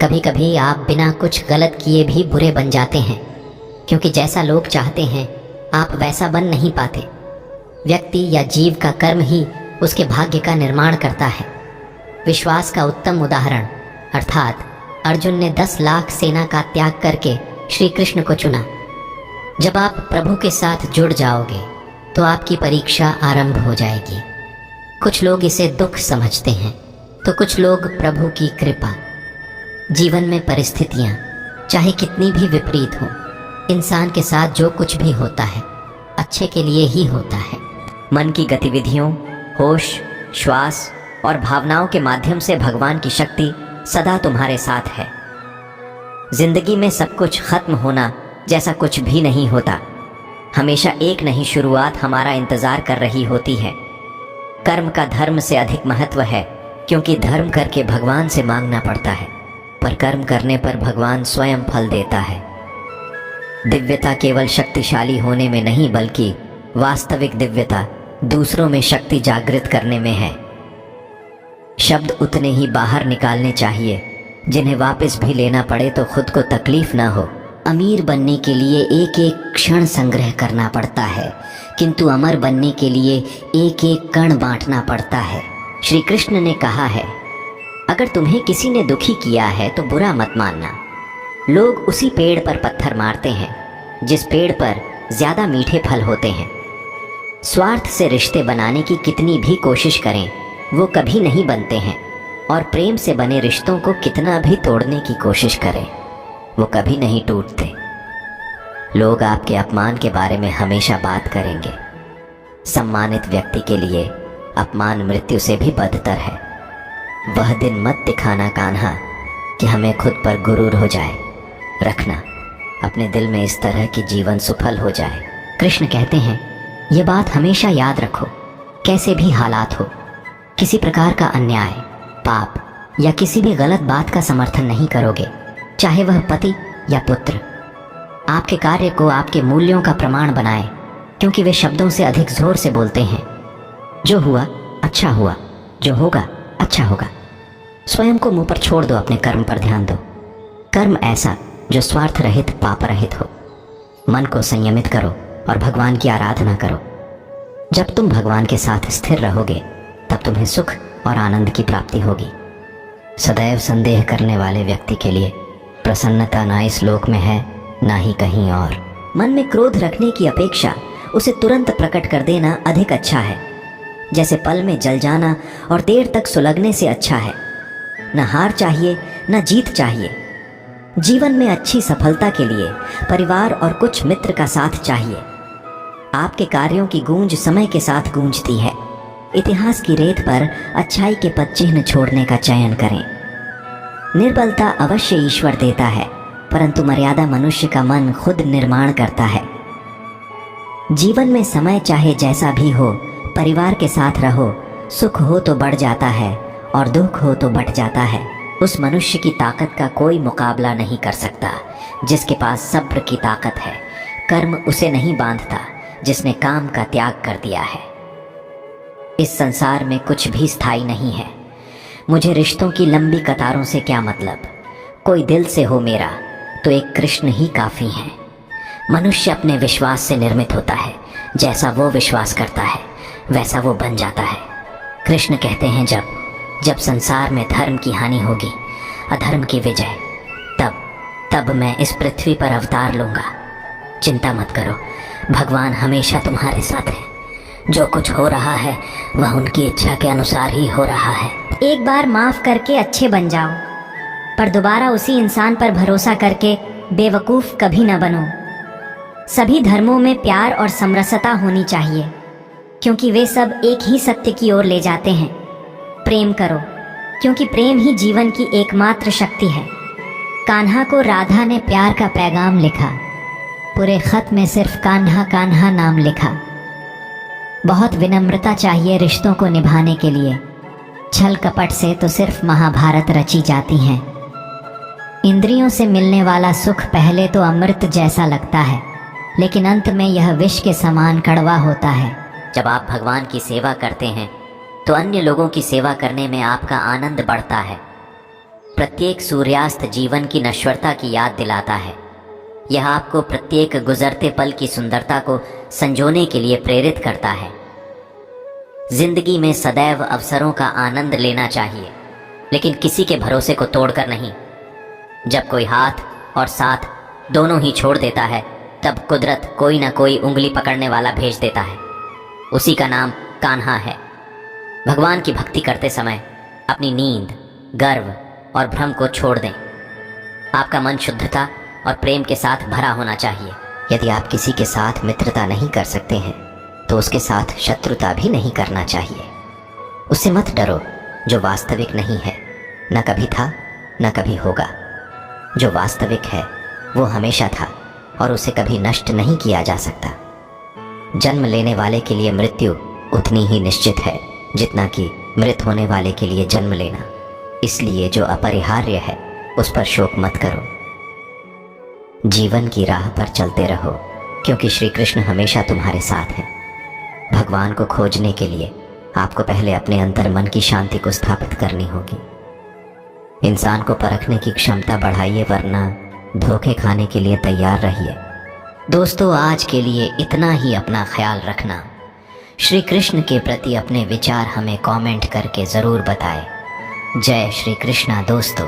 कभी कभी आप बिना कुछ गलत किए भी बुरे बन जाते हैं, क्योंकि जैसा लोग चाहते हैं आप वैसा बन नहीं पाते। व्यक्ति या जीव का कर्म ही उसके भाग्य का निर्माण करता है। विश्वास का उत्तम उदाहरण अर्थात अर्जुन ने 10 लाख सेना का त्याग करके श्री कृष्ण को चुना। जब आप प्रभु के साथ जुड़ जाओगे तो आपकी परीक्षा आरंभ हो जाएगी। कुछ लोग इसे दुख समझते हैं तो कुछ लोग प्रभु की कृपा। जीवन में परिस्थितियां चाहे कितनी भी विपरीत हो, इंसान के साथ जो कुछ भी होता है अच्छे के लिए ही होता है। मन की गतिविधियों, होश, श्वास और भावनाओं के माध्यम से भगवान की शक्ति सदा तुम्हारे साथ है। जिंदगी में सब कुछ खत्म होना जैसा कुछ भी नहीं होता। हमेशा एक नई शुरुआत हमारा इंतजार कर रही होती है। कर्म का धर्म से अधिक महत्व है, क्योंकि धर्म करके भगवान से मांगना पड़ता है, पर कर्म करने पर भगवान स्वयं फल देता है। दिव्यता केवल शक्तिशाली होने में नहीं, बल्कि वास्तविक दिव्यता दूसरों में शक्ति जागृत करने में है। शब्द उतने ही बाहर निकालने चाहिए जिन्हें वापस भी लेना पड़े तो खुद को तकलीफ ना हो। अमीर बनने के लिए एक एक क्षण संग्रह करना पड़ता है, किंतु अमर बनने के लिए एक एक कण बांटना पड़ता है। श्री कृष्ण ने कहा है, अगर तुम्हें किसी ने दुखी किया है तो बुरा मत मानना। लोग उसी पेड़ पर पत्थर मारते हैं जिस पेड़ पर ज्यादा मीठे फल होते हैं। स्वार्थ से रिश्ते बनाने की कितनी भी कोशिश करें वो कभी नहीं बनते हैं, और प्रेम से बने रिश्तों को कितना भी तोड़ने की कोशिश करें वो कभी नहीं टूटते। लोग आपके अपमान के बारे में हमेशा बात करेंगे। सम्मानित व्यक्ति के लिए अपमान मृत्यु से भी बदतर है। वह दिन मत दिखाना कान्हा कि हमें खुद पर गुरूर हो जाए। रखना अपने दिल में इस तरह की जीवन सफल हो जाए। कृष्ण कहते हैं, ये बात हमेशा याद रखो, कैसे भी हालात हो, किसी प्रकार का अन्याय, पाप या किसी भी गलत बात का समर्थन नहीं करोगे, चाहे वह पति या पुत्र। आपके कार्य को आपके मूल्यों का प्रमाण बनाएं, क्योंकि वे शब्दों से अधिक जोर से बोलते हैं। जो हुआ अच्छा हुआ, जो होगा अच्छा होगा। स्वयं को मुंह पर छोड़ दो, अपने कर्म पर ध्यान दो। कर्म ऐसा जो स्वार्थ रहित, पाप रहित हो। मन को संयमित करो और भगवान की आराधना करो। जब तुम भगवान के साथ स्थिर रहोगे तब तुम्हें सुख और आनंद की प्राप्ति होगी। सदैव संदेह करने वाले व्यक्ति के लिए प्रसन्नता ना इस लोक में है ना ही कहीं और। मन में क्रोध रखने की अपेक्षा उसे तुरंत प्रकट कर देना अधिक अच्छा है। जैसे पल में जल जाना और देर तक सुलगने से अच्छा है। न हार चाहिए न जीत चाहिए। जीवन में अच्छी सफलता के लिए परिवार और कुछ मित्र का साथ चाहिए। आपके कार्यों की गूंज समय के साथ गूंजती है। इतिहास की रेत पर अच्छाई के पद चिन्ह छोड़ने का चयन करें। निर्बलता अवश्य ईश्वर देता है, परंतु मर्यादा मनुष्य का मन खुद निर्माण करता है। जीवन में समय चाहे जैसा भी हो, परिवार के साथ रहो। सुख हो तो बढ़ जाता है और दुख हो तो बढ़ जाता है। उस मनुष्य की ताकत का कोई मुकाबला नहीं कर सकता जिसके पास सब्र की ताकत है। कर्म उसे नहीं बांधता जिसने काम का त्याग कर दिया है। इस संसार में कुछ भी स्थायी नहीं है। मुझे रिश्तों की लंबी कतारों से क्या मतलब। कोई दिल से हो मेरा तो एक कृष्ण ही काफ़ी है। मनुष्य अपने विश्वास से निर्मित होता है। जैसा वो विश्वास करता है वैसा वो बन जाता है। कृष्ण कहते हैं, जब संसार में धर्म की हानि होगी, अधर्म की विजय, तब मैं इस पृथ्वी पर अवतार लूँगा। चिंता मत करो, भगवान हमेशा तुम्हारे साथ है। जो कुछ हो रहा है वह उनकी इच्छा के अनुसार ही हो रहा है। एक बार माफ करके अच्छे बन जाओ, पर दोबारा उसी इंसान पर भरोसा करके बेवकूफ़ कभी न बनो। सभी धर्मों में प्यार और समरसता होनी चाहिए, क्योंकि वे सब एक ही सत्य की ओर ले जाते हैं। प्रेम करो, क्योंकि प्रेम ही जीवन की एकमात्र शक्ति है। कान्हा को राधा ने प्यार का पैगाम लिखा। पूरे खत में सिर्फ कान्हा कान्हा नाम लिखा। बहुत विनम्रता चाहिए रिश्तों को निभाने के लिए। छल कपट से तो सिर्फ महाभारत रची जाती हैं। इंद्रियों से मिलने वाला सुख पहले तो अमृत जैसा लगता है, लेकिन अंत में यह विष के समान कड़वा होता है। जब आप भगवान की सेवा करते हैं तो अन्य लोगों की सेवा करने में आपका आनंद बढ़ता है। प्रत्येक सूर्यास्त जीवन की नश्वरता की याद दिलाता है। यह आपको प्रत्येक गुजरते पल की सुंदरता को संजोने के लिए प्रेरित करता है। जिंदगी में सदैव अवसरों का आनंद लेना चाहिए, लेकिन किसी के भरोसे को तोड़कर नहीं। जब कोई हाथ और साथ दोनों ही छोड़ देता है, तब कुदरत कोई ना कोई उंगली पकड़ने वाला भेज देता है। उसी का नाम कान्हा है। भगवान की भक्ति करते समय अपनी नींद, गर्व और भ्रम को छोड़ दें। आपका मन शुद्धता और प्रेम के साथ भरा होना चाहिए। यदि आप किसी के साथ मित्रता नहीं कर सकते हैं, तो उसके साथ शत्रुता भी नहीं करना चाहिए। उससे मत डरो जो वास्तविक नहीं है, न कभी था न कभी होगा। जो वास्तविक है वो हमेशा था और उसे कभी नष्ट नहीं किया जा सकता। जन्म लेने वाले के लिए मृत्यु उतनी ही निश्चित है जितना कि मृत होने वाले के लिए जन्म लेना। इसलिए जो अपरिहार्य है उस पर शोक मत करो। जीवन की राह पर चलते रहो, क्योंकि श्री कृष्ण हमेशा तुम्हारे साथ हैं। भगवान को खोजने के लिए आपको पहले अपने अंतर मन की शांति को स्थापित करनी होगी। इंसान को परखने की क्षमता बढ़ाइए, वरना धोखे खाने के लिए तैयार रहिए। दोस्तों, आज के लिए इतना ही। अपना ख्याल रखना। श्री कृष्ण के प्रति अपने विचार हमें कमेंट करके ज़रूर बताएं। जय श्री कृष्णा दोस्तों।